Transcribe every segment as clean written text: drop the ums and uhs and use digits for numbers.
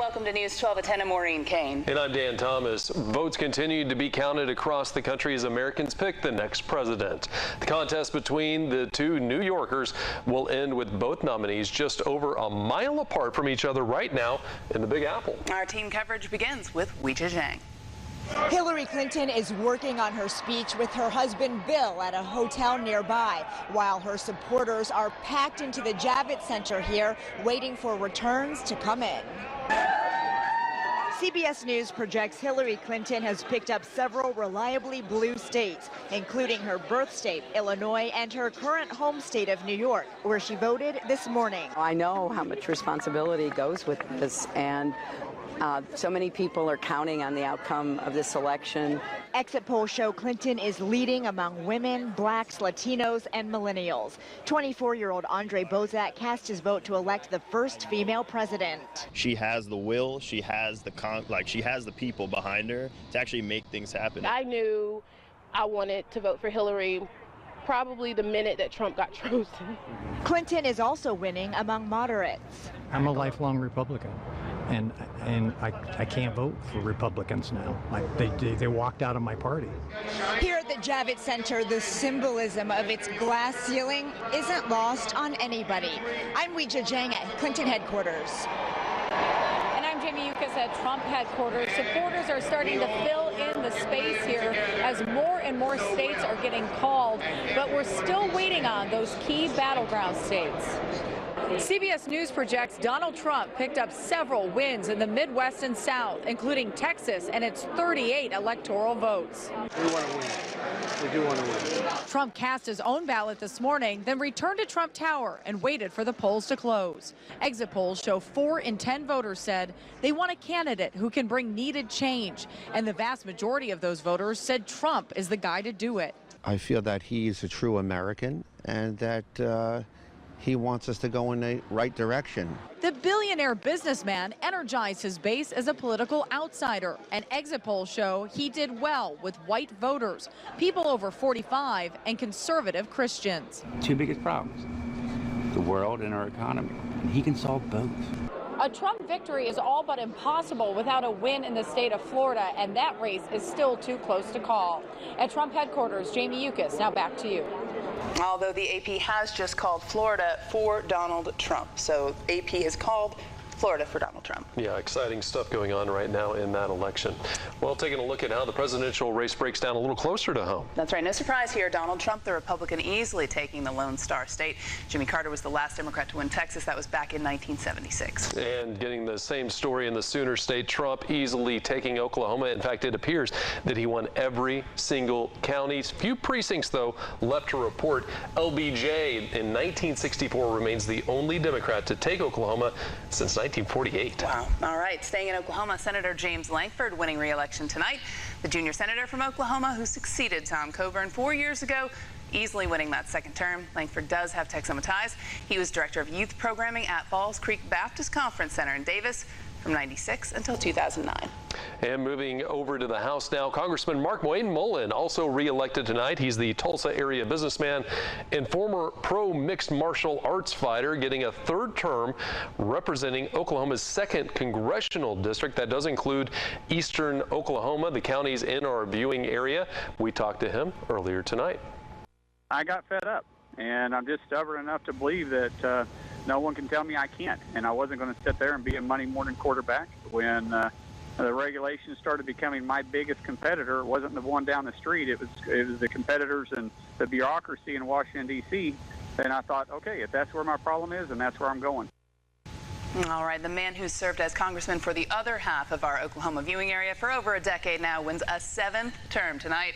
welcome to News 12 at 10. I'm Maureen, Kane. And I'm Dan Thomas. Votes continue to be counted across the country as Americans pick the next president. The contest between the two New Yorkers will end with both nominees just over a mile apart from each other right now in the Big Apple. Our team coverage begins with Weijia Jiang. Hillary Clinton is working on her speech with her husband Bill at a hotel nearby, while her supporters are packed into the Javits Center here, waiting for returns to come in. CBS News projects Hillary Clinton has picked up several reliably blue states, including her birth state, Illinois, and her current home state of New York, where she voted this morning. I know how much responsibility goes with this, and so many people are counting on the outcome of this election. Exit polls show Clinton is leading among women, blacks, Latinos, and millennials. 24-year-old Andre Bozak cast his vote to elect the first female president. She has the will, she has the she has the people behind her to actually make things happen. I knew I wanted to vote for Hillary probably the minute that Trump got chosen. Clinton is also winning among moderates. I'm a lifelong Republican. And I can't vote for Republicans now. They walked out of my party. Here at the Javits Center, the symbolism of its glass ceiling isn't lost on anybody. I'm Weijia Jiang at Clinton headquarters. And I'm Yuccas at Trump headquarters. Supporters are starting to fill in the space here as more and more states are getting called, but we're still waiting on those key battleground states. CBS News projects Donald Trump picked up several wins in the Midwest and South, including Texas and its 38 electoral votes. We want to win. We do want to win. Trump cast his own ballot this morning, then returned to Trump Tower and waited for the polls to close. Exit polls show 4 in 10 voters said they want a candidate who can bring needed change, and the vast majority of those voters said Trump is the guy to do it. I feel that he is a true American and that he wants us to go in the right direction. The billionaire businessman energized his base as a political outsider, and exit polls show he did well with white voters, people over 45, and conservative Christians. Two biggest problems, the world and our economy. And he can solve both. A Trump victory is all but impossible without a win in the state of Florida, and that race is still too close to call. At Trump headquarters, Jamie Yuccas, now back to you. Although the AP has just called Florida for Donald Trump. So AP has called Florida for Donald Trump. Yeah, exciting stuff going on right now in that election. Well, taking a look at how the presidential race breaks down a little closer to home. That's right. No surprise here. Donald Trump, the Republican, easily taking the Lone Star State. Jimmy Carter was the last Democrat to win Texas. That was back in 1976. And getting the same story in the Sooner State, Trump easily taking Oklahoma. In fact, it appears that he won every single county. Few precincts, though, left to report. LBJ in 1964 remains the only Democrat to take Oklahoma since 1948. Wow. All right. Staying in Oklahoma, Senator James Lankford winning re-election tonight. The junior senator from Oklahoma who succeeded Tom Coburn 4 years ago, easily winning that second term. Lankford does have Texoma ties. He was director of youth programming at Falls Creek Baptist Conference Center in Davis from 96 until 2009. And moving over to the House now, Congressman Mark Wayne Mullen also re-elected tonight. He's the Tulsa area businessman and former pro mixed martial arts fighter, getting a third term representing Oklahoma's 2nd congressional district. That does include eastern Oklahoma, the counties in our viewing area. We talked to him earlier tonight. I got fed up, and I'm just stubborn enough to believe that no one can tell me I can't, and I wasn't going to sit there and be a Monday morning quarterback. When the regulations started becoming my biggest competitor, it wasn't the one down the street. It was the competitors and the bureaucracy in Washington, D.C. And I thought, okay, if that's where my problem is, then that's where I'm going. All right, the man who served as congressman for the other half of our Oklahoma viewing area for over a decade now wins a 7th term tonight.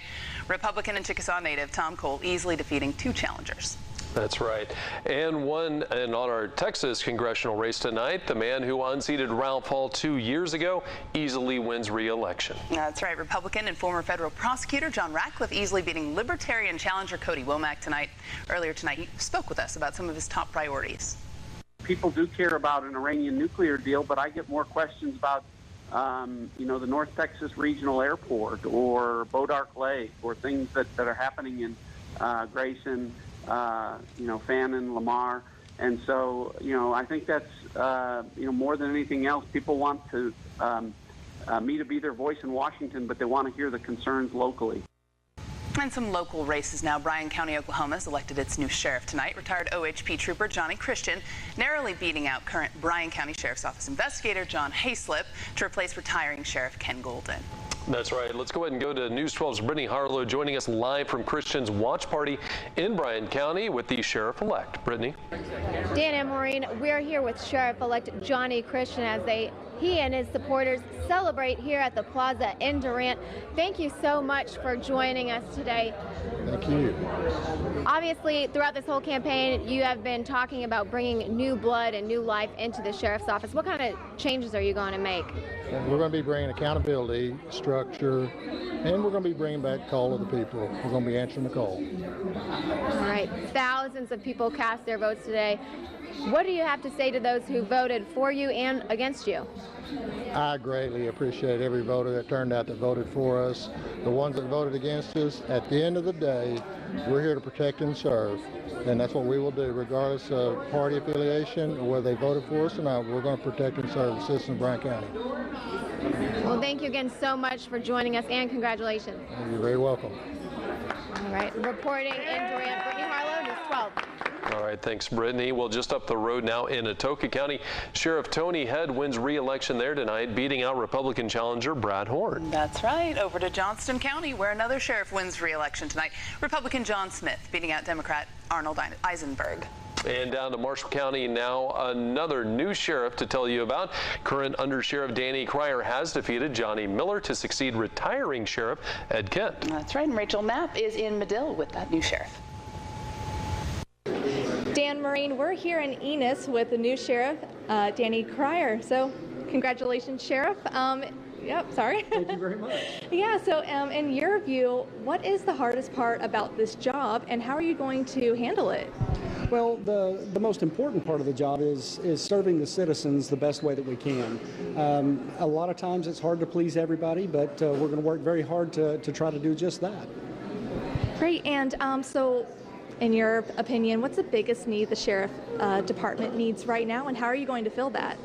Republican and Chickasaw native Tom Cole easily defeating 2 challengers. That's right. And on our Texas congressional race tonight, the man who unseated Ralph Hall 2 years ago easily wins re-election. That's right. Republican and former federal prosecutor John Ratcliffe easily beating Libertarian challenger Cody Womack tonight. Earlier tonight, he spoke with us about some of his top priorities. People do care about an Iranian nuclear deal, but I get more questions about the North Texas Regional Airport or Bodark Lake or things that are happening in Grayson, Fannin, Lamar. And so, I think that's, more than anything else, people want to me to be their voice in Washington, but they want to hear the concerns locally. And some local races now. Bryan County, Oklahoma has elected its new sheriff tonight. Retired OHP trooper Johnny Christian narrowly beating out current Bryan County Sheriff's Office investigator John Hayslip to replace retiring Sheriff Ken Golden. That's right. Let's go ahead and go to News 12's Brittany Harlow joining us live from Christian's watch party in Bryan County with the sheriff-elect. Brittany. Dan and Maureen, we're here with Sheriff-elect Johnny Christian as he and his supporters celebrate here at the plaza in Durant. Thank you so much for joining us today. Thank you. Obviously, throughout this whole campaign, you have been talking about bringing new blood and new life into the sheriff's office. What kind of changes are you going to make? We're going to be bringing accountability, structure, and we're going to be bringing back call of the people. We're going to be answering the call. All right. Thousands of people cast their votes today. What do you have to say to those who voted for you and against you? I greatly appreciate every voter that turned out that voted for us. The ones that voted against us, at the end of the day, we're here to protect and serve. And that's what we will do, regardless of party affiliation or whether they voted for us or not. We're going to protect and serve the citizens of Bryan County. Well, thank you again so much for joining us, and congratulations. You're very welcome. All right, reporting in Durant, Brittany Harlow, News 12. All right, thanks, Brittany. Well, just up the road now in Atoka County, Sheriff Tony Head wins re-election there tonight, beating out Republican challenger Brad Horn. That's right. Over to Johnston County, where another sheriff wins re-election tonight. Republican John Smith beating out Democrat Arnold Eisenberg. And down to Marshall County now, another new sheriff to tell you about. Current Undersheriff Danny Cryer has defeated Johnny Miller to succeed retiring Sheriff Ed Kent. That's right, and Rachel Knapp is in Medill with that new sheriff. Dan, Maureen, we're here in Enos with the new sheriff, Danny Cryer. So congratulations, Sheriff. Yep, sorry. Thank you very much. Yeah, so in your view, what is the hardest part about this job, and how are you going to handle it? Well, the most important part of the job is serving the citizens the best way that we can. A lot of times it's hard to please everybody, but we're going to work very hard to try to do just that. Great, and so in your opinion, what's the biggest need the sheriff department needs right now, and how are you going to fill that?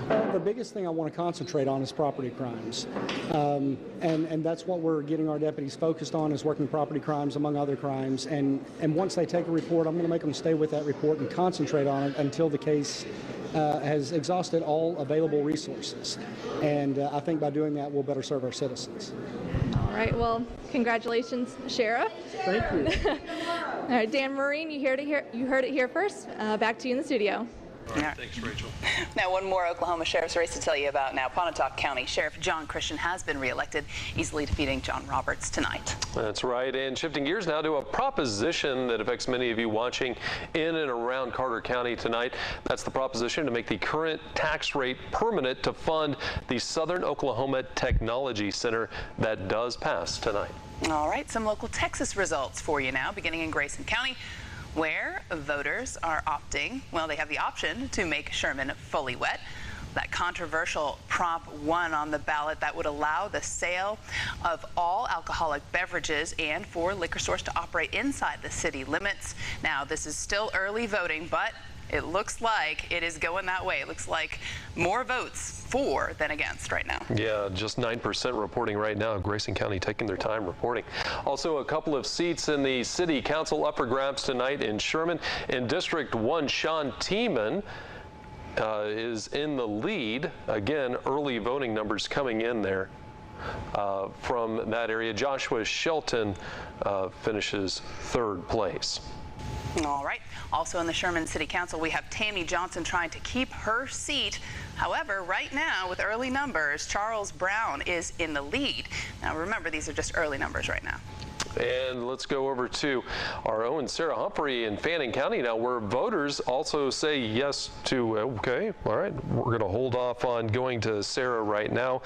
Well, the biggest thing I want to concentrate on is property crimes, and that's what we're getting our deputies focused on, is working property crimes among other crimes. And once they take a report, I'm going to make them stay with that report and concentrate on it until the case has exhausted all available resources. And I think by doing that, we'll better serve our citizens. All right. Well, congratulations, Sheriff. Thank you. All right, Dan, Maureen, you heard it here first. Back to you in the studio. All right, thanks, Rachel. Now, one more Oklahoma sheriff's race to tell you about now. Pontotoc County Sheriff John Christian has been reelected, easily defeating John Roberts tonight. That's right. And shifting gears now to a proposition that affects many of you watching in and around Carter County tonight. That's the proposition to make the current tax rate permanent to fund the Southern Oklahoma Technology Center that does pass tonight. All right, some local Texas results for you now, beginning in Grayson County, where voters are opting, well, they have the option to make Sherman fully wet. That controversial Prop 1 on the ballot that would allow the sale of all alcoholic beverages and for liquor stores to operate inside the city limits. Now, this is still early voting, but it looks like it is going that way. It looks like more votes for than against right now. Yeah, just 9% reporting right now. Grayson County taking their time reporting. Also, a couple of seats in the city council up for grabs tonight in Sherman. In District 1, Sean Tiemann is in the lead. Again, early voting numbers coming in there from that area. Joshua Shelton finishes third place. All right. Also in the Sherman City Council, we have Tammy Johnson trying to keep her seat. However, right now, with early numbers, Charles Brown is in the lead. Now, remember, these are just early numbers right now. And let's go over to our own Sarah Humphrey in Fannin County now, where voters also say yes to, okay, all right, we're going to hold off on going to Sarah right now.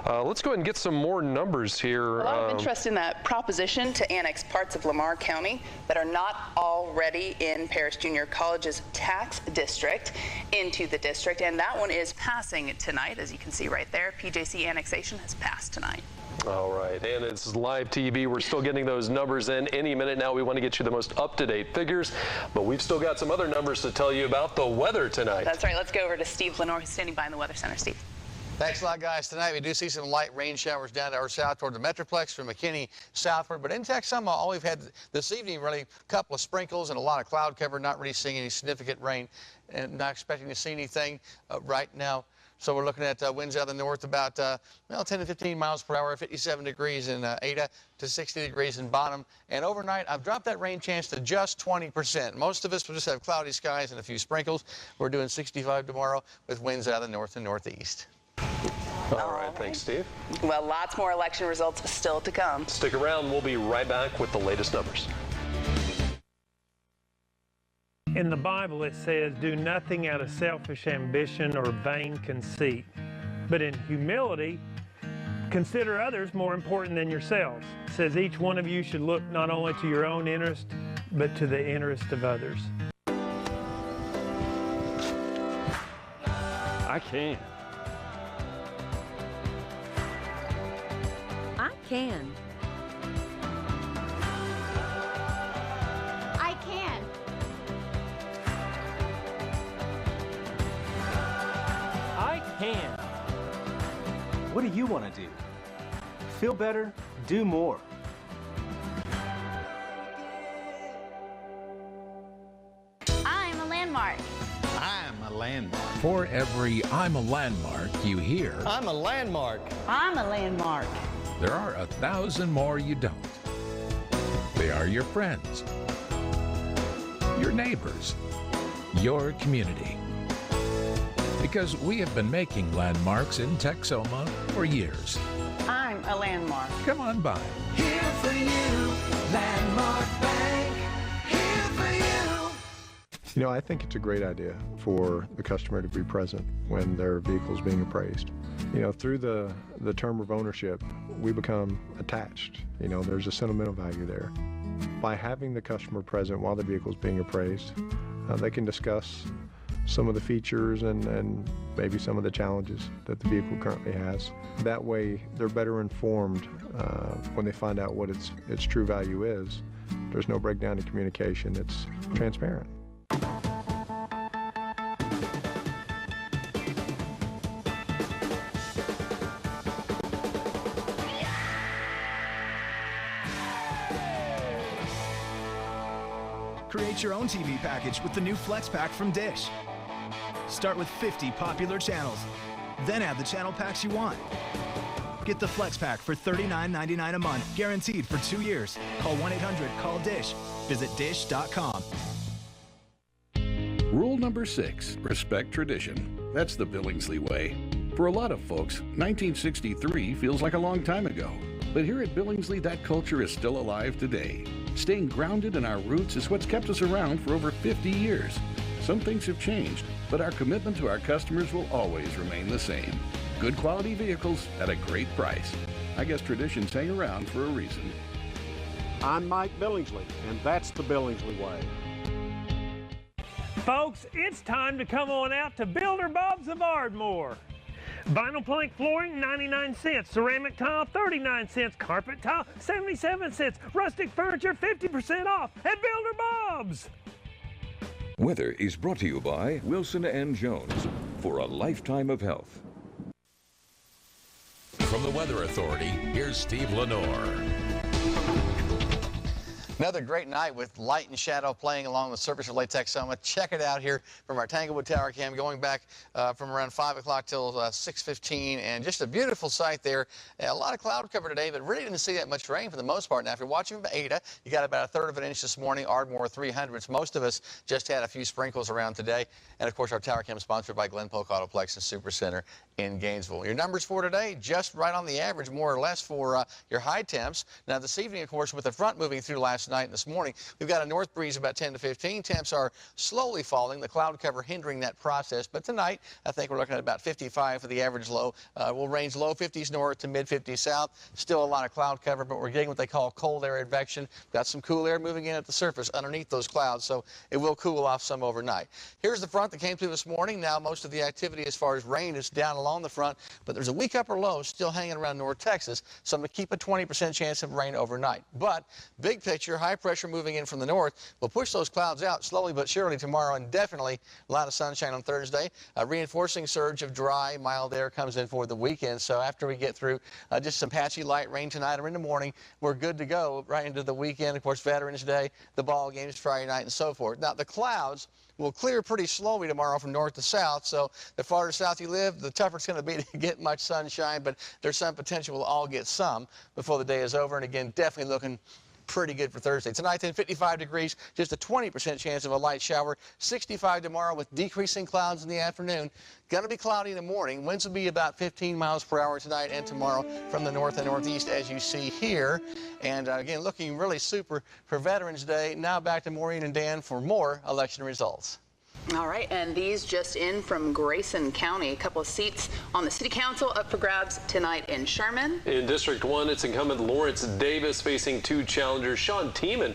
Let's go ahead and get some more numbers here. A lot of interest in that proposition to annex parts of Lamar County that are not already in Paris Junior College's tax district into the district, and that one is passing tonight. As you can see right there, PJC annexation has passed tonight. All right, and it's live TV. We're still getting those those numbers in any minute now. We want to get you the most up-to-date figures, but we've still got some other numbers to tell you about the weather tonight. That's right. Let's go over to Steve LaNore, who's standing by in the Weather Center. Steve. Thanks a lot, guys. Tonight we do see some light rain showers down to our south toward the Metroplex from McKinney southward. But in Texoma, all we've had this evening, really a couple of sprinkles and a lot of cloud cover, not really seeing any significant rain and not expecting to see anything right now. So we're looking at winds out of the north about 10 to 15 miles per hour, 57 degrees in Ada to 60 degrees in Bonham. And overnight, I've dropped that rain chance to just 20%. Most of us will just have cloudy skies and a few sprinkles. We're doing 65 tomorrow with winds out of the north and northeast. All right, thanks, Steve. Well, lots more election results still to come. Stick around. We'll be right back with the latest numbers. In the Bible, it says, do nothing out of selfish ambition or vain conceit, but in humility, consider others more important than yourselves. It says each one of you should look not only to your own interest, but to the interest of others. I can. I can. I can. I can. What do you want to do? Feel better, do more. I'm a landmark. I'm a landmark. For every I'm a landmark you hear, I'm a landmark. I'm a landmark. there are 1,000 more you don't. They are your friends, your neighbors, your community. Because we have been making landmarks in Texoma for years. I'm a landmark. Come on by. Here for you, Landmark Bank. Here for you. You know, I think it's a great idea for the customer to be present when their vehicle is being appraised. You know, through the term of ownership, we become attached. You know, there's a sentimental value there. By having the customer present while the vehicle is being appraised, they can discuss some of the features and maybe some of the challenges that the vehicle currently has. That way, they're better informed when they find out what its true value is. There's no breakdown in communication. It's transparent. Create your own TV package with the new Flex Pack from Dish. Start with 50 popular channels, then add the channel packs you want. Get the Flex Pack for $39.99 a month, guaranteed for 2 years. Call 1-800-CALL-DISH. Visit dish.com. Rule number 6, respect tradition. That's the Billingsley way. For a lot of folks, 1963 feels like a long time ago. But here at Billingsley, that culture is still alive today. Staying grounded in our roots is what's kept us around for over 50 years. Some things have changed, but our commitment to our customers will always remain the same. Good quality vehicles at a great price. I guess traditions hang around for a reason. I'm Mike Billingsley, and that's the Billingsley way. Folks, it's time to come on out to Builder Bob's of Ardmore. Vinyl plank flooring, 99 cents. Ceramic tile, 39 cents. Carpet tile, 77 cents. Rustic furniture, 50% off at Builder Bob's. Weather is brought to you by Wilson & Jones for a lifetime of health. From the Weather Authority, here's Steve LaNore. Another great night with light and shadow playing along the surface of Lake Texoma. Check it out here from our Tanglewood Tower cam, going back from around 5 o'clock till 6:15, and just a beautiful sight there. A lot of cloud cover today, but really didn't see that much rain for the most part. Now, if you're watching from Ada, you got about 1/3 of an inch this morning. Ardmore 300ths. Most of us just had a few sprinkles around today. And of course, our Tower cam sponsored by Glen Polk Autoplex and Super Center in Gainesville. Your numbers for today, just right on the average, more or less, for your high temps. Now, this evening, of course, with the front moving through last night and this morning, we've got a north breeze about 10 to 15. Temps are slowly falling, the cloud cover hindering that process. But tonight, I think we're looking at about 55 for the average low. We'll range low 50s north to mid 50s south. Still a lot of cloud cover, but we're getting what they call cold air advection. Got some cool air moving in at the surface underneath those clouds, so it will cool off some overnight. Here's the front that came through this morning. Now, most of the activity as far as rain is down a along the front, but there's a weak upper low still hanging around North Texas, so I'm going to keep a 20% chance of rain overnight. But big picture, high pressure moving in from the north will push those clouds out slowly but surely tomorrow, and definitely a lot of sunshine on Thursday. A reinforcing surge of dry, mild air comes in for the weekend, so after we get through just some patchy light rain tonight or in the morning, we're good to go right into the weekend. Of course, Veterans Day, the ball games Friday night, and so forth. Now, the clouds will clear pretty slowly tomorrow from north to south, so the farther south you live, the tougher it's going to be to get much sunshine, but there's some potential we'll all get some before the day is over, and again, definitely looking pretty good for Thursday. Tonight, then 55 degrees, just a 20% chance of a light shower. 65 tomorrow with decreasing clouds in the afternoon. Going to be cloudy in the morning. Winds will be about 15 miles per hour tonight and tomorrow from the north and northeast, as you see here. And again, looking really super for Veterans Day. Now back to Maureen and Dan for more election results. All right, and these just in from Grayson County. A couple of seats on the city council up for grabs tonight in Sherman. In District 1, it's incumbent Lawrence Davis facing two challengers, Sean Tiemann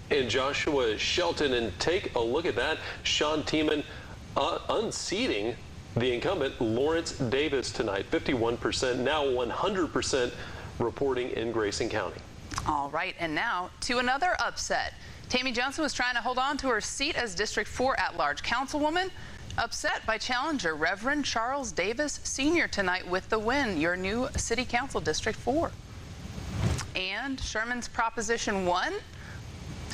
and Joshua Shelton. And take a look at that. Sean Tiemann unseating the incumbent Lawrence Davis tonight. 51%, now 100% reporting in Grayson County. All right, and now to another upset. Tammy Johnson was trying to hold on to her seat as District 4 at-large councilwoman, upset by challenger Reverend Charles Davis Sr. tonight with the win, your new city council District 4. And Sherman's Proposition 1,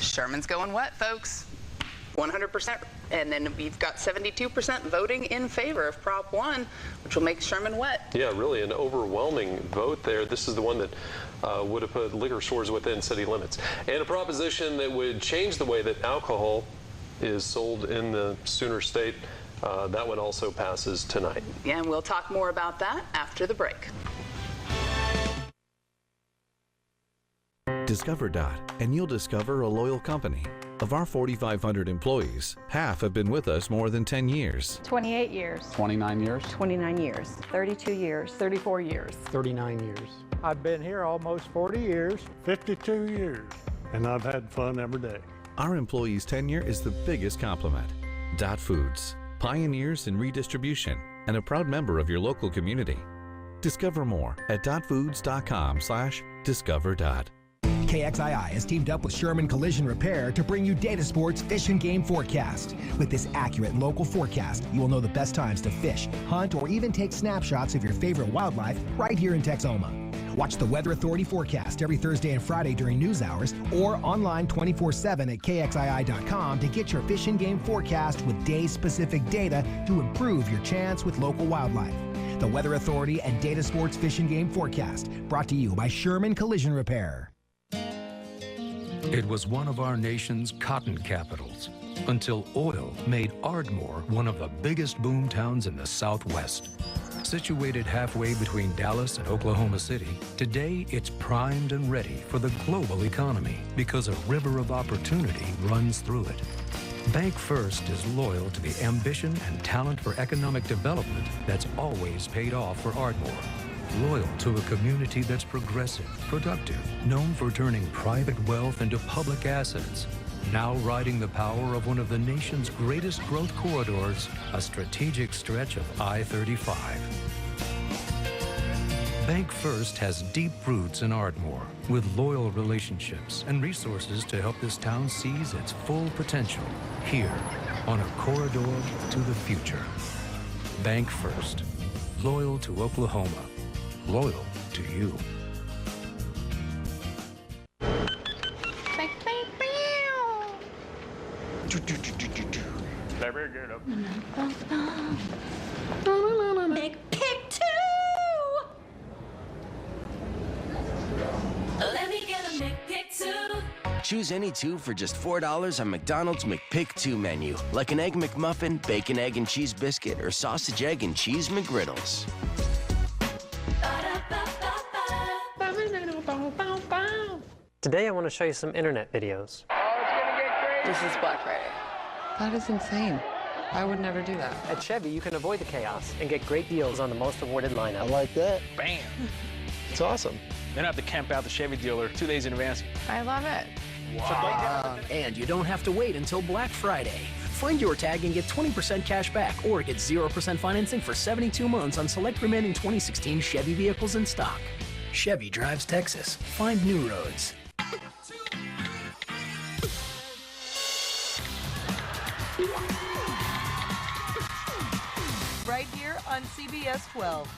Sherman's going wet, folks. 100%, and then we've got 72% voting in favor of Prop 1, which will make Sherman wet. Yeah, really an overwhelming vote there. This is the one that would have put liquor stores within city limits. And a proposition that would change the way that alcohol is sold in the Sooner State. That one also passes tonight. Yeah, and we'll talk more about that after the break. Discover DOT, and you'll discover a loyal company. Of our 4,500 employees, half have been with us more than 10 years. 28 years. 29 years. 29 years. 32 years. 34 years. 39 years. I've been here almost 40 years. 52 years. And I've had fun every day. Our employees' tenure is the biggest compliment. DOT Foods, pioneers in redistribution and a proud member of your local community. Discover more at dotfoods.com/discover. KXII has teamed up with Sherman Collision Repair to bring you Data Sports Fish and Game Forecast. With this accurate local forecast, you will know the best times to fish, hunt, or even take snapshots of your favorite wildlife right here in Texoma. Watch the Weather Authority forecast every Thursday and Friday during news hours or online 24/7 at KXII.com to get your fish and game forecast with day-specific data to improve your chance with local wildlife. The Weather Authority and Data Sports Fish and Game Forecast, brought to you by Sherman Collision Repair. It was one of our nation's cotton capitals until oil made Ardmore one of the biggest boom towns in the Southwest. Situated halfway between Dallas and Oklahoma City, today it's primed and ready for the global economy because a river of opportunity runs through it. Bank First is loyal to the ambition and talent for economic development that's always paid off for Ardmore. Loyal to a community that's progressive, productive, known for turning private wealth into public assets. Now riding the power of one of the nation's greatest growth corridors, a strategic stretch of I-35. Bank First has deep roots in Ardmore, with loyal relationships and resources to help this town seize its full potential, here on a corridor to the future. Bank First, loyal to Oklahoma. Loyal to you. Big pick two. Let me get a McPick 2. Choose any two for just $4 on McDonald's McPick 2 menu, like an Egg McMuffin, Bacon, Egg, and Cheese Biscuit, or Sausage, Egg, and Cheese McGriddles. Today I want to show you some internet videos. This is Black Friday. That is insane. I would never do that. At Chevy, you can avoid the chaos and get great deals on the most awarded lineup. I like that. Bam. It's awesome. Then I have to camp out the Chevy dealer 2 days in advance. I love it. Wow. And you don't have to wait until Black Friday. Find your tag and get 20% cash back or get 0% financing for 72 months on select remaining 2016 Chevy vehicles in stock. Chevy drives Texas. Find new roads. Right here on CBS 12.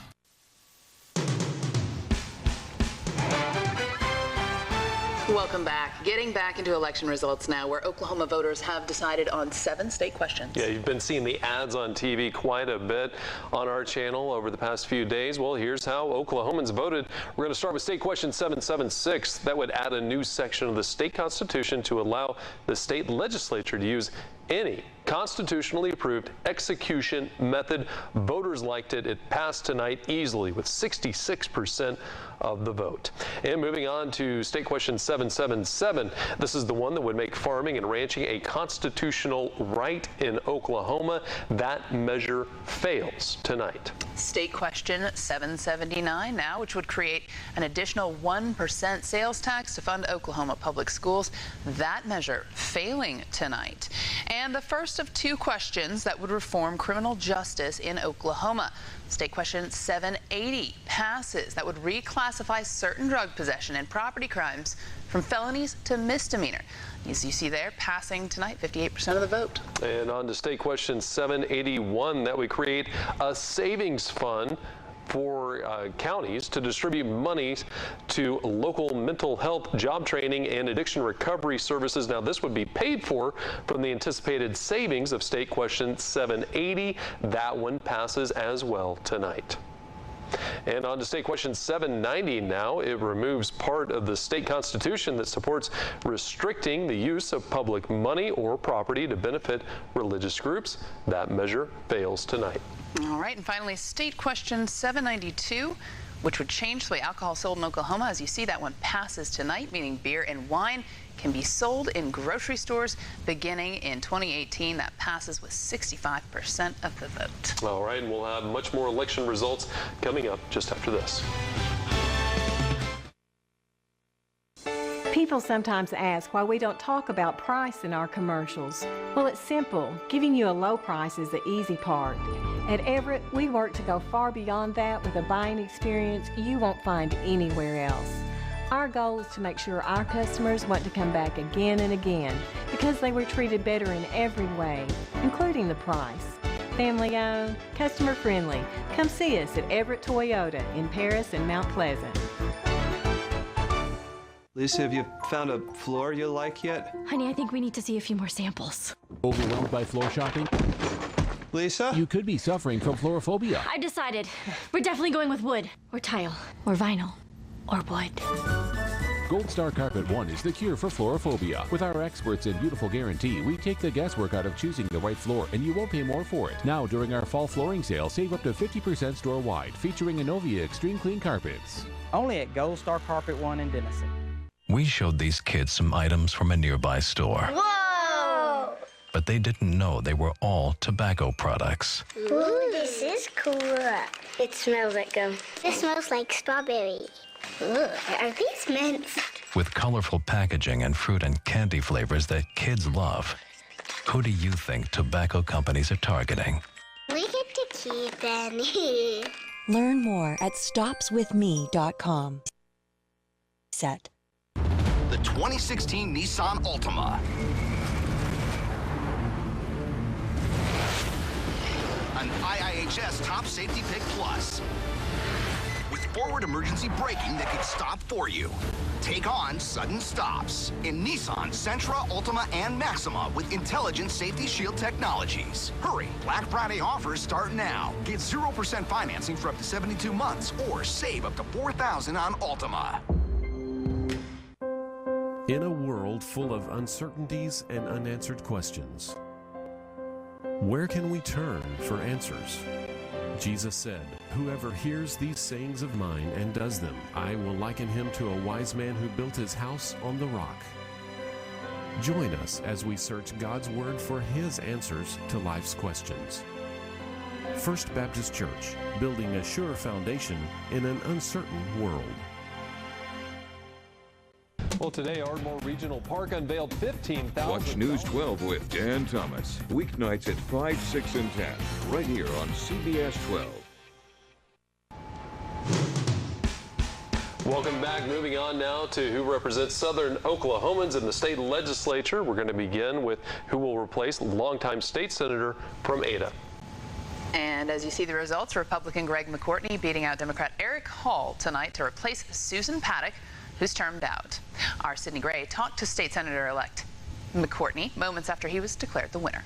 Welcome back. Getting back into election results now, where Oklahoma voters have decided on 7 state questions. Yeah, you've been seeing the ads on TV quite a bit on our channel over the past few days. Well, here's how Oklahomans voted. We're going to start with state question 776. That would add a new section of the state constitution to allow the state legislature to use any constitutionally approved execution method. Voters liked it. It passed tonight easily with 66% of the vote. And moving on to state question 777. This is the one that would make farming and ranching a constitutional right in Oklahoma. That measure fails tonight. State question 779 now, which would create an additional 1% sales tax to fund Oklahoma public schools. That measure failing tonight. And the first of 2 questions that would reform criminal justice in Oklahoma. State question 780 passes. That would reclassify certain drug possession and property crimes from felonies to misdemeanor. As you see there, passing tonight, 58% of the vote. And on to state question 781. That would create a savings fund for counties to distribute monies to local mental health, job training, and addiction recovery services. Now, this would be paid for from the anticipated savings of state question 780. That one passes as well tonight. And on to state question 790 now. It removes part of the state constitution that supports restricting the use of public money or property to benefit religious groups. That measure fails tonight. All right, and finally, state question 792, which would change the way alcohol is sold in Oklahoma. As you see, that one passes tonight, meaning beer and wine can be sold in grocery stores beginning in 2018. That passes with 65% of the vote. All right, and we'll have much more election results coming up just after this. People sometimes ask why we don't talk about price in our commercials. Well, it's simple. Giving you a low price is the easy part. At Everett, we work to go far beyond that with a buying experience you won't find anywhere else. Our goal is to make sure our customers want to come back again and again because they were treated better in every way, including the price. Family owned, customer friendly. Come see us at Everett Toyota in Paris and Mount Pleasant. Lisa, have you found a floor you like yet? Honey, I think we need to see a few more samples. Overwhelmed by floor shopping? Lisa? You could be suffering from floorophobia. I've decided. We're definitely going with wood, or tile, or vinyl, or wood. Gold Star Carpet One is the cure for floorophobia. With our experts and beautiful guarantee, we take the guesswork out of choosing the right floor, and you won't pay more for it. Now, during our fall flooring sale, save up to 50% store-wide, featuring Innovia Extreme Clean Carpets. Only at Gold Star Carpet One in Denison. We showed these kids some items from a nearby store. Whoa! But they didn't know they were all tobacco products. Ooh, this is cool. It smells like gum. It smells like strawberry. Ugh, are these mints? With colorful packaging and fruit and candy flavors that kids love. Who do you think tobacco companies are targeting? We get to keep any. Learn more at stopswithme.com. Set. The 2016 Nissan Altima. An IIHS Top Safety Pick Plus. With forward emergency braking that can stop for you. Take on sudden stops in Nissan Sentra, Altima, and Maxima with intelligent safety shield technologies. Hurry, Black Friday offers start now. Get 0% financing for up to 72 months or save up to $4,000 on Altima. In a world full of uncertainties and unanswered questions, where can we turn for answers? Jesus said, "Whoever hears these sayings of mine and does them, I will liken him to a wise man who built his house on the rock." Join us as we search God's Word for His answers to life's questions. First Baptist Church, building a sure foundation in an uncertain world. Well, today, Ardmore Regional Park unveiled 15,000. Watch News 12 with Dan Thomas. Weeknights at 5, 6, and 10. Right here on CBS 12. Welcome back. Moving on now to who represents Southern Oklahomans in the state legislature. We're going to begin with who will replace longtime state senator from Ada. And as you see the results, Republican Greg McCourtney beating out Democrat Eric Hall tonight to replace Susan Paddock, who's termed out. Our Sydney Gray talked to state senator-elect McCourtney moments after he was declared the winner.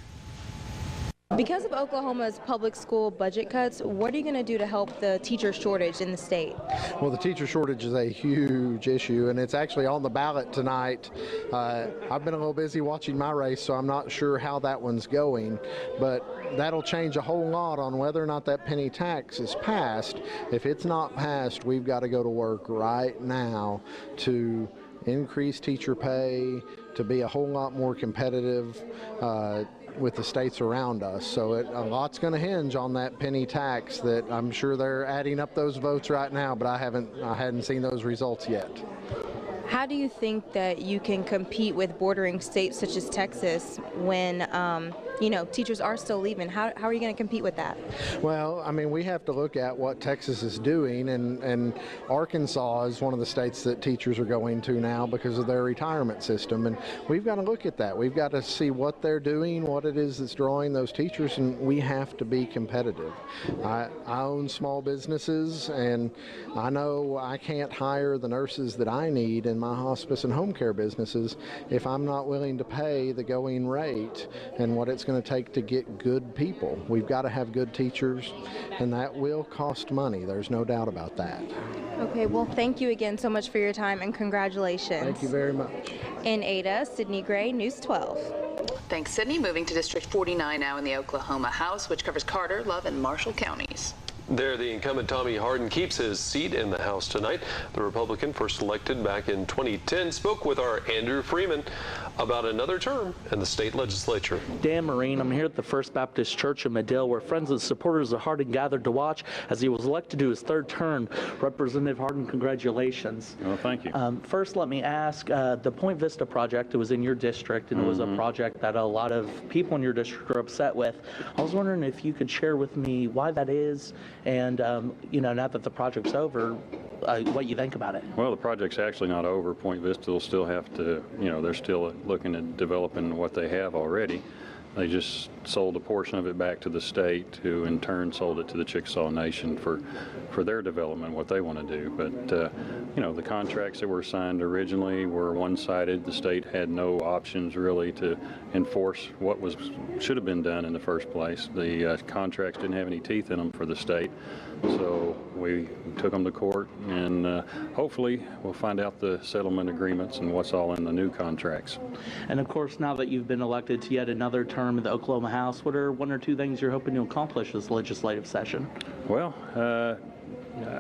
Because of Oklahoma's public school budget cuts, what are you going to do to help the teacher shortage in the state? Well, the teacher shortage is a huge issue, and it's actually on the ballot tonight. I've been a little busy watching my race, so I'm not sure how that one's going, but that'll change a whole lot on whether or not that penny tax is passed. If it's not passed, we've got to go to work right now to increase teacher pay, to be a whole lot more competitive with the states around us. So a lot's going to hinge on that penny tax that I'm sure they're adding up those votes right now, but I hadn't seen those results yet. How do you think that you can compete with bordering states such as Texas when, teachers are still leaving? How are you going to compete with that? Well, I mean, we have to look at what Texas is doing, and Arkansas is one of the states that teachers are going to now because of their retirement system, and we've got to look at that. We've got to see what they're doing, what it is that's drawing those teachers, and we have to be competitive. I own small businesses, and I know I can't hire the nurses that I need in my hospice and home care businesses if I'm not willing to pay the going rate and what it's going to take to get good people. We've got to have good teachers, and that will cost money. There's no doubt about that. Okay, well, thank you again so much for your time, and congratulations. Thank you very much. In Ada, Sydney Gray, News 12. Thanks, Sydney. Moving to District 49 now in the Oklahoma House, which covers Carter, Love, and Marshall counties. There, the incumbent Tommy Hardin keeps his seat in the House tonight. The Republican, first elected back in 2010, spoke with our Andrew Freeman about another term in the state legislature. Dan Maureen, I'm here at the First Baptist Church in Medill, where friends and supporters of Hardin gathered to watch as he was elected to his third term. Representative Hardin, congratulations. Well, thank you. First, let me ask, the Point Vista project, it was in your district, and it was a project that a lot of people in your district are upset with. I was wondering if you could share with me why that is, and now that the project's over, what you think about it. Well, the project's actually not over. Point Vista will still have to, they're still looking at developing what they have already. They just sold a portion of it back to the state, who in turn sold it to the Chickasaw Nation for their development, what they want to do. But, the contracts that were signed originally were one-sided. The state had no options really to enforce what should have been done in the first place. The contracts didn't have any teeth in them for the state. So we took them to court, and hopefully we'll find out the settlement agreements and what's all in the new contracts. And of course, now that you've been elected to yet another term in the Oklahoma House, what are one or two things you're hoping to accomplish this legislative session? Well,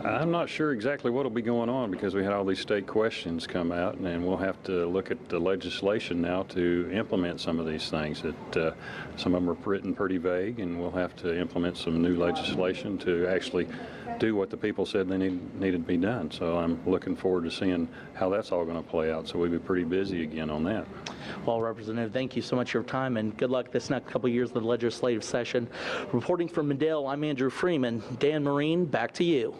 I'm not sure exactly what will be going on because we had all these state questions come out, and we'll have to look at the legislation now to implement some of these things. That some of them are written pretty vague, and we'll have to implement some new legislation to actually do what the people said they needed to be done. So I'm looking forward to seeing how that's all going to play out. So we'll be pretty busy again on that. Well, Representative, thank you so much for your time, and good luck this next couple of years of the legislative session. Reporting from Medill, I'm Andrew Freeman. Dan Maureen, back to you.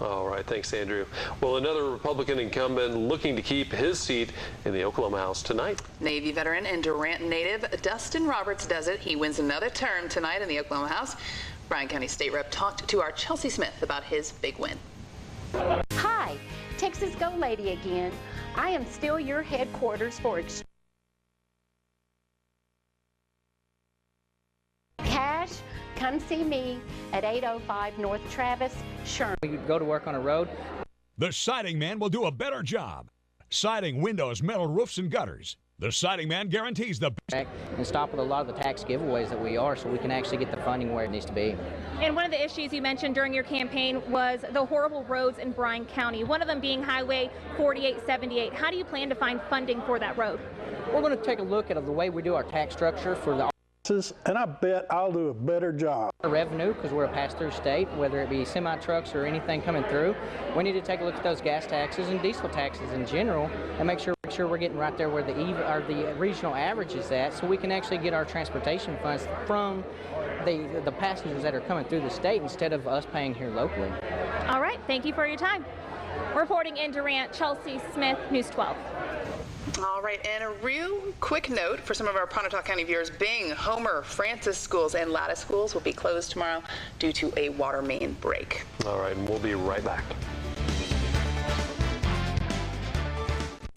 All right, thanks, Andrew. Well, another Republican incumbent looking to keep his seat in the Oklahoma House tonight. Navy veteran and Durant native Dustin Roberts does it. He wins another term tonight in the Oklahoma House. Bryan County State Rep talked to our Chelsea Smith about his big win. Hi, Texas Go Lady again. I am still your headquarters for cash. Come see me at 805 North Travis, Sherman. We go to work on a road. The siding man will do a better job. Siding, windows, metal roofs, and gutters. The siding man guarantees the best. And stop with a lot of the tax giveaways that we are, so we can actually get the funding where it needs to be. And one of the issues you mentioned during your campaign was the horrible roads in Bryan County, one of them being Highway 4878. How do you plan to find funding for that road? We're going to take a look at the way we do our tax structure for the and I bet I'll do a better job. Revenue, because we're a pass-through state, whether it be semi-trucks or anything coming through, we need to take a look at those gas taxes and diesel taxes in general and make sure we're getting right there where the regional average is at, so we can actually get our transportation funds from the passengers that are coming through the state instead of us paying here locally. All right, thank you for your time. Reporting in Durant, Chelsea Smith, News 12. All right, and a real quick note for some of our Pontotoc County viewers. Bing, Homer, Francis schools, and Lattice schools will be closed tomorrow due to a water main break. All right, and we'll be right back.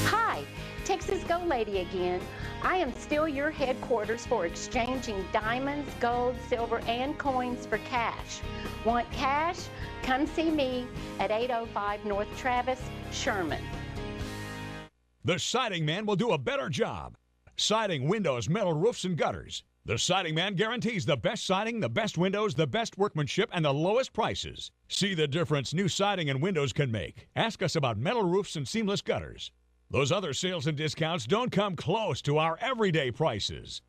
Hi, Texas Go Lady again. I am still your headquarters for exchanging diamonds, gold, silver, and coins for cash. Want cash? Come see me at 805 North Travis, Sherman. The Siding Man will do a better job. Siding, windows, metal roofs, and gutters. The Siding Man guarantees the best siding, the best windows, the best workmanship, and the lowest prices. See the difference new siding and windows can make. Ask us about metal roofs and seamless gutters. Those other sales and discounts don't come close to our everyday prices.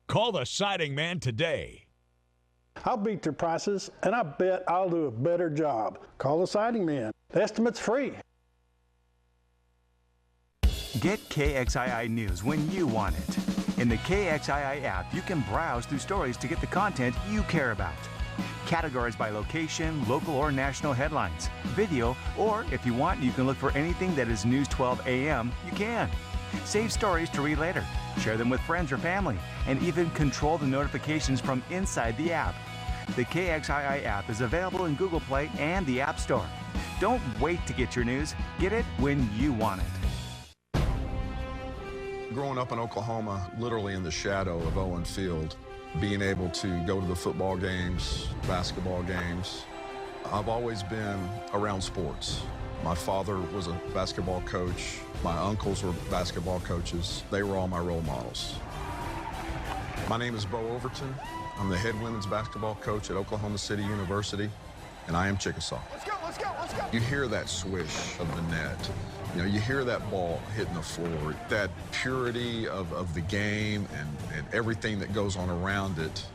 Call the Siding Man today. I'll beat their prices, and I bet I'll do a better job. Call the Siding Man. The estimate's free. Get KXII News when you want it. In the KXII app, you can browse through stories to get the content you care about. Categorized by location, local or national headlines, video, or if you want, you can look for anything that is News 12 AM, you can. Save stories to read later, share them with friends or family, and even control the notifications from inside the app. The KXII app is available in Google Play and the App Store. Don't wait to get your news. Get it when you want it. Growing up in Oklahoma, literally in the shadow of Owen Field, being able to go to the football games, basketball games, I've always been around sports. My father was a basketball coach. My uncles were basketball coaches. They were all my role models. My name is Bo Overton. I'm the head women's basketball coach at Oklahoma City University, and I am Chickasaw. Let's go, let's go, let's go. You hear that swish of the net. You know, you hear that ball hitting the floor, that purity of the game and everything that goes on around it.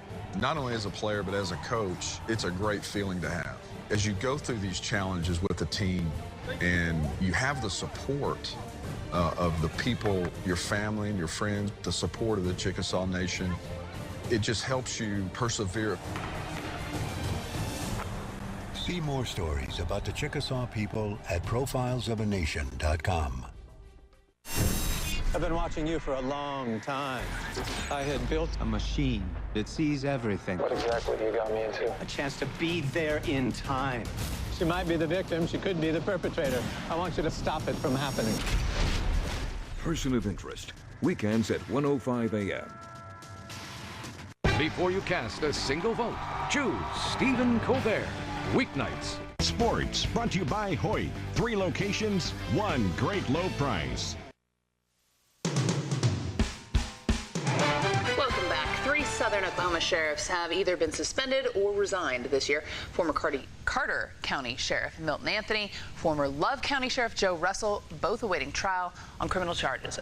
Not only as a player, but as a coach, it's a great feeling to have. As you go through these challenges with the team and you have the support of the people, your family and your friends, the support of the Chickasaw Nation, it just helps you persevere. See more stories about the Chickasaw people at profilesofanation.com. I've been watching you for a long time. I had built a machine that sees everything. What exactly you got me into? A chance to be there in time. She might be the victim. She could be the perpetrator. I want you to stop it from happening. Person of Interest, weekends at 1:05 a.m. Before you cast a single vote, choose Stephen Colbert. Weeknights. Sports brought to you by Hoyt. 3 locations, 1 great low price. Welcome back. 3 Southern Oklahoma sheriffs have either been suspended or resigned this year. Former Carter County Sheriff Milton Anthony, former Love County Sheriff Joe Russell, both awaiting trial on criminal charges.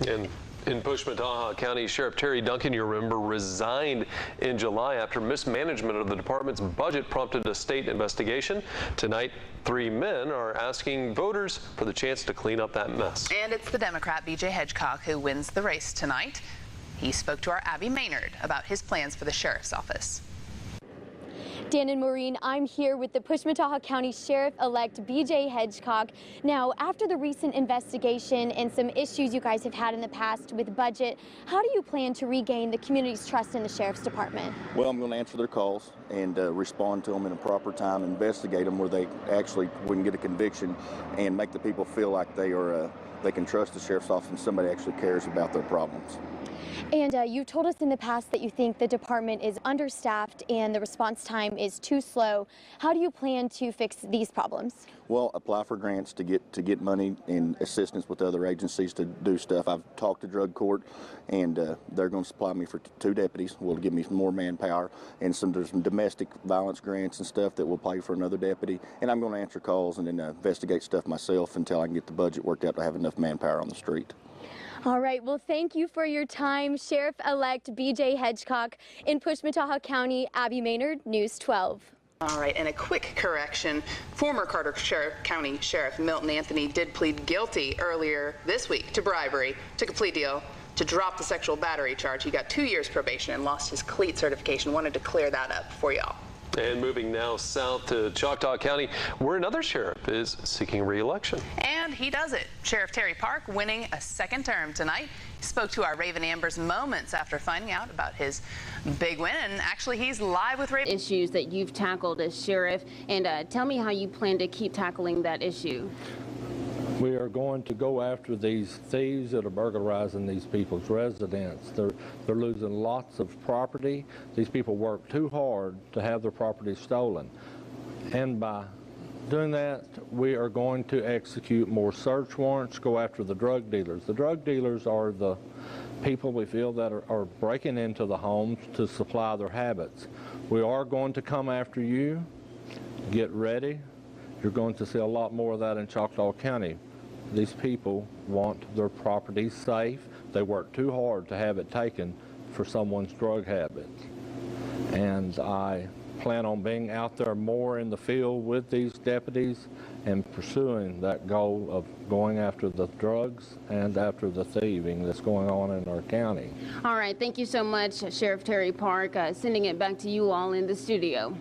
In Pushmataha County, Sheriff Terry Duncan, you remember, resigned in July after mismanagement of the department's budget prompted a state investigation. Tonight, 3 men are asking voters for the chance to clean up that mess. And it's the Democrat B.J. Hedgecock who wins the race tonight. He spoke to our Abbie Maynard about his plans for the sheriff's office. Dan and Maureen, I'm here with the Pushmataha County Sheriff-elect B.J. Hedgecock. Now, after the recent investigation and some issues you guys have had in the past with budget, how do you plan to regain the community's trust in the Sheriff's Department? Well, I'm going to answer their calls and respond to them in a proper time, investigate them where they actually we can get a conviction and make the people feel like they can trust the Sheriff's Office and somebody actually cares about their problems. And you told us in the past that you think the department is understaffed and the response time is too slow. How do you plan to fix these problems? Well, apply for grants to get money and assistance with other agencies to do stuff. I've talked to drug court, and they're going to supply me for 2 deputies. Will give me some more manpower, and there's some domestic violence grants and stuff that will pay for another deputy. And I'm going to answer calls and then investigate stuff myself until I can get the budget worked out to have enough manpower on the street. All right, well, thank you for your time, Sheriff-elect B.J. Hedgecock. In Pushmataha County, Abbie Maynard, News 12. All right, and a quick correction. Former Carter County Sheriff Milton Anthony did plead guilty earlier this week to bribery, took a plea deal to drop the sexual battery charge. He got 2 years probation and lost his cleat certification. Wanted to clear that up for y'all. And moving now south to Choctaw County, where another sheriff is seeking re-election. And he does it. Sheriff Terry Park winning a second term tonight. He spoke to our Raven Ambers moments after finding out about his big win. And actually, he's live with Raven. Issues that you've tackled as sheriff, and tell me how you plan to keep tackling that issue. We are going to go after these thieves that are burglarizing these people's residence. They're losing lots of property. These people work too hard to have their property stolen. And by doing that, we are going to execute more search warrants, go after the drug dealers. The drug dealers are the people we feel that are breaking into the homes to supply their habits. We are going to come after you. Get ready. You're going to see a lot more of that in Choctaw County. These people want their property safe. They work too hard to have it taken for someone's drug habit. And I plan on being out there more in the field with these deputies and pursuing that goal of going after the drugs and after the thieving that's going on in our county. All right, thank you so much, Sheriff Terry Park. Sending it back to you all in the studio.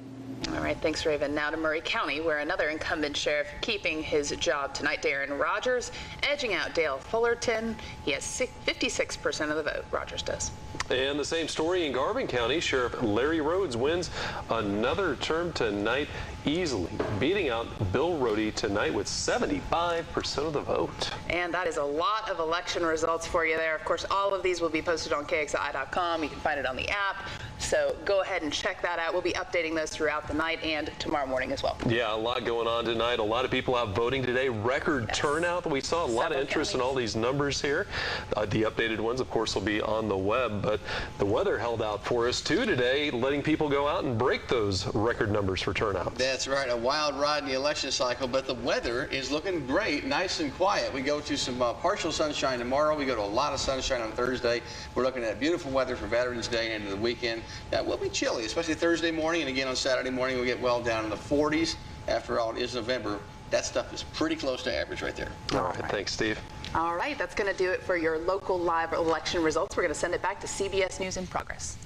All right, thanks, Raven. Now to Murray County, where another incumbent sheriff keeping his job tonight, Darren Rogers, edging out Dale Fullerton. He has 56% of the vote. Rogers does. And the same story in Garvin County. Sheriff Larry Rhodes wins another term tonight, easily beating out Bill Rohde tonight with 75% of the vote. And that is a lot of election results for you there. Of course, all of these will be posted on KXII.com. You can find it on the app. So go ahead and check that out. We'll be updating those throughout the night and tomorrow morning as well. Yeah, a lot going on tonight. A lot of people out voting today. Record turnout. We saw a lot of interest in all these numbers here. The updated ones, of course, will be on the web. But the weather held out for us, too, today, letting people go out and break those record numbers for turnout. That's right. A wild ride in the election cycle. But the weather is looking great, nice and quiet. We go to some partial sunshine tomorrow. We go to a lot of sunshine on Thursday. We're looking at beautiful weather for Veterans Day and into the weekend. That will be chilly, especially Thursday morning, and again on Saturday morning we'll get well down in the 40s. After all, it is November. That stuff is pretty close to average right there. All right, thanks, Steve. All right, that's going to do it for your local live election results. We're going to send it back to CBS News in Progress.